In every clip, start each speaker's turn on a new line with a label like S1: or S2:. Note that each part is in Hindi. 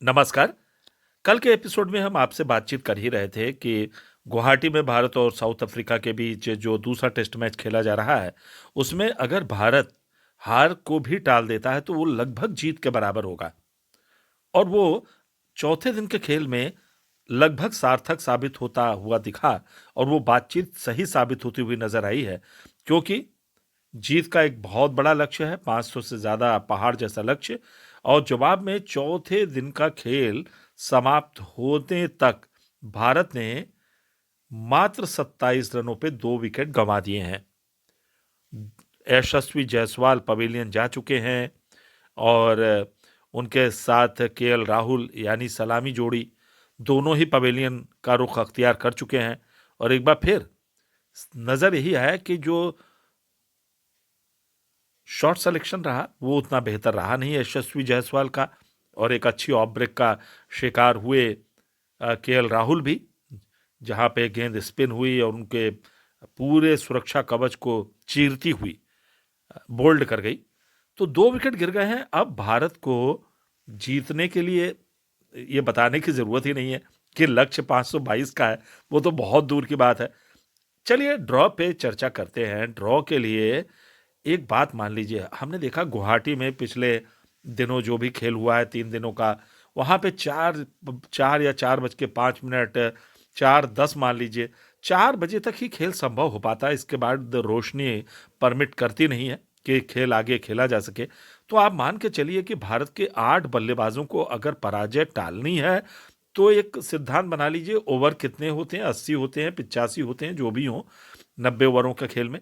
S1: नमस्कार। कल के एपिसोड में हम आपसे बातचीत कर ही रहे थे कि गुवाहाटी में भारत और साउथ अफ्रीका के बीच जो दूसरा टेस्ट मैच खेला जा रहा है, उसमें अगर भारत हार को भी टाल देता है तो वो लगभग जीत के बराबर होगा और वो चौथे दिन के खेल में लगभग सार्थक साबित होता हुआ दिखा और वो बातचीत सही साबित होती हुई नजर आई है, क्योंकि जीत का एक बहुत बड़ा लक्ष्य है, 500 से ज्यादा पहाड़ जैसा लक्ष्य। और जवाब में चौथे दिन का खेल समाप्त होने तक भारत ने मात्र 27 रनों पे 2 विकेट गंवा दिए हैं। यशस्वी जायसवाल पवेलियन जा चुके हैं और उनके साथ केएल राहुल यानी सलामी जोड़ी दोनों ही पवेलियन का रुख अख्तियार कर चुके हैं। और एक बार फिर नजर यही है कि जो शॉट सिलेक्शन रहा वो उतना बेहतर रहा नहीं यशस्वी जायसवाल का, और एक अच्छी ऑफ ब्रेक का शिकार हुए केएल राहुल भी, जहां पे गेंद स्पिन हुई और उनके पूरे सुरक्षा कवच को चीरती हुई बोल्ड कर गई। तो 2 विकेट गिर गए हैं। अब भारत को जीतने के लिए ये बताने की जरूरत ही नहीं है कि लक्ष्य 522 का है, वो तो बहुत दूर की बात है। चलिए ड्रॉ पे चर्चा करते हैं। ड्रॉ के लिए एक बात मान लीजिए, हमने देखा गुवाहाटी में पिछले दिनों जो भी खेल हुआ है 3 दिनों का, वहां पे 4 या 4 बज के 5 मिनट, 4:10 मान लीजिए, 4 बजे तक ही खेल संभव हो पाता है। इसके बाद रोशनी परमिट करती नहीं है कि खेल आगे खेला जा सके। तो आप मान के चलिए कि भारत के 8 बल्लेबाजों को अगर पराजय टालनी है तो एक सिद्धांत बना लीजिए, ओवर कितने होते हैं, 80 होते हैं, 85 होते हैं, जो भी हो 90 ओवरों के खेल में।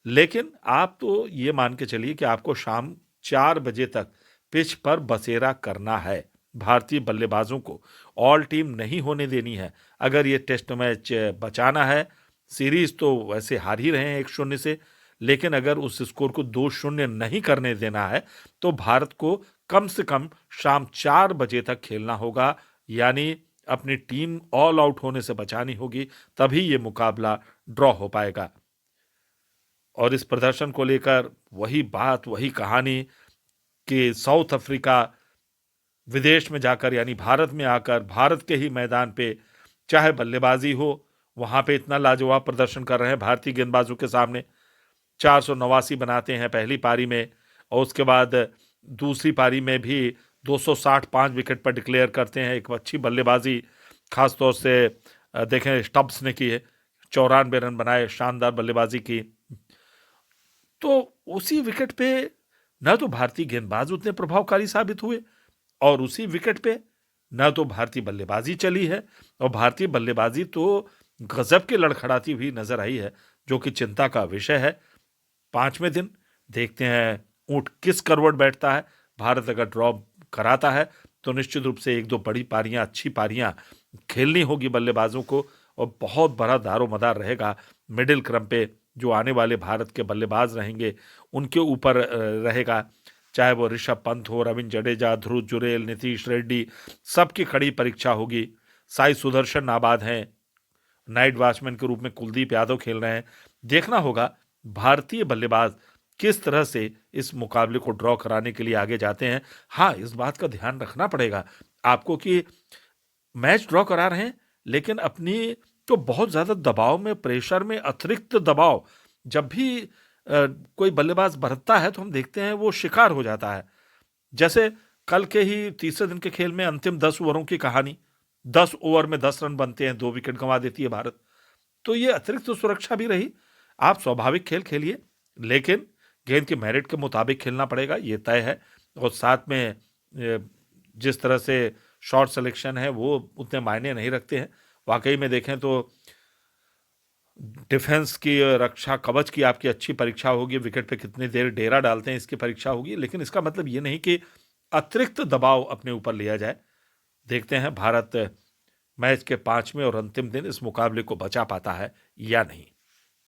S1: लेकिन आप तो ये मान के चलिए कि आपको शाम 4 बजे तक पिच पर बसेरा करना है। भारतीय बल्लेबाजों को ऑल टीम नहीं होने देनी है। अगर ये टेस्ट मैच बचाना है, सीरीज तो वैसे हार ही रहे हैं 1-0 से, लेकिन अगर उस स्कोर को 2-0 नहीं करने देना है तो भारत को कम से कम शाम 4 बजे तक खेलना होगा। यानी अपनी टीम ऑल आउट होने से बचानी होगी, तभी ये मुकाबला ड्रॉ हो पाएगा। और इस प्रदर्शन को लेकर वही बात, वही कहानी कि साउथ अफ्रीका विदेश में जाकर यानी भारत में आकर भारत के ही मैदान पे चाहे बल्लेबाजी हो, वहां पे इतना लाजवाब प्रदर्शन कर रहे हैं भारतीय गेंदबाजों के सामने। 489 बनाते हैं पहली पारी में, और उसके बाद दूसरी पारी में भी 265 विकेट पर डिक्लेयर करते हैं। एक अच्छी बल्लेबाजी खासतौर से देखें स्टब्स ने की है, 94 रन बनाए, शानदार बल्लेबाजी की। तो उसी विकेट पे न तो भारतीय गेंदबाज उतने प्रभावकारी साबित हुए, और उसी विकेट पे न तो भारतीय बल्लेबाजी चली है, और भारतीय बल्लेबाजी तो गजब के लड़खड़ाती हुई नजर आई है, जो कि चिंता का विषय है। 5वें दिन देखते हैं ऊंट किस करवट बैठता है। भारत अगर ड्रॉ कराता है तो निश्चित रूप से एक दो बड़ी पारियां, अच्छी पारियां खेलनी होगी बल्लेबाजों को, और बहुत बड़ा दारोमदार रहेगा मिडिल क्रम पे जो आने वाले भारत के बल्लेबाज रहेंगे उनके ऊपर रहेगा। चाहे वो ऋषभ पंत हो, रविंद्र जडेजा, ध्रुव जुरेल, नीतीश रेड्डी, सबकी कड़ी परीक्षा होगी। साई सुदर्शन नाबाद हैं, नाइट वॉचमैन के रूप में कुलदीप यादव खेल रहे हैं। देखना होगा भारतीय बल्लेबाज किस तरह से इस मुकाबले को ड्रॉ कराने के लिए आगे जाते हैं। हाँ, इस बात का ध्यान रखना पड़ेगा आपको कि मैच ड्रॉ करा रहे हैं, लेकिन अपनी तो बहुत ज्यादा दबाव में, प्रेशर में, अतिरिक्त दबाव जब भी कोई बल्लेबाज बरतता है तो हम देखते हैं वो शिकार हो जाता है। जैसे कल के ही तीसरे दिन के खेल में अंतिम 10 ओवरों की कहानी, 10 ओवर में 10 रन बनते हैं, 2 विकेट गंवा देती है भारत। तो ये अतिरिक्त तो सुरक्षा भी रही। आप स्वाभाविक खेल खेलिए, लेकिन गेंद के मेरिट के मुताबिक खेलना पड़ेगा, ये तय है। और साथ में जिस तरह से शॉट सिलेक्शन है वो उतने मायने नहीं रखते हैं। वाकई में देखें तो डिफेंस की, रक्षा कवच की आपकी अच्छी परीक्षा होगी, विकेट पे कितनी देर डेरा डालते हैं इसकी परीक्षा होगी, लेकिन इसका मतलब ये नहीं कि अतिरिक्त दबाव अपने ऊपर लिया जाए। देखते हैं भारत मैच के 5वें और अंतिम दिन इस मुकाबले को बचा पाता है या नहीं।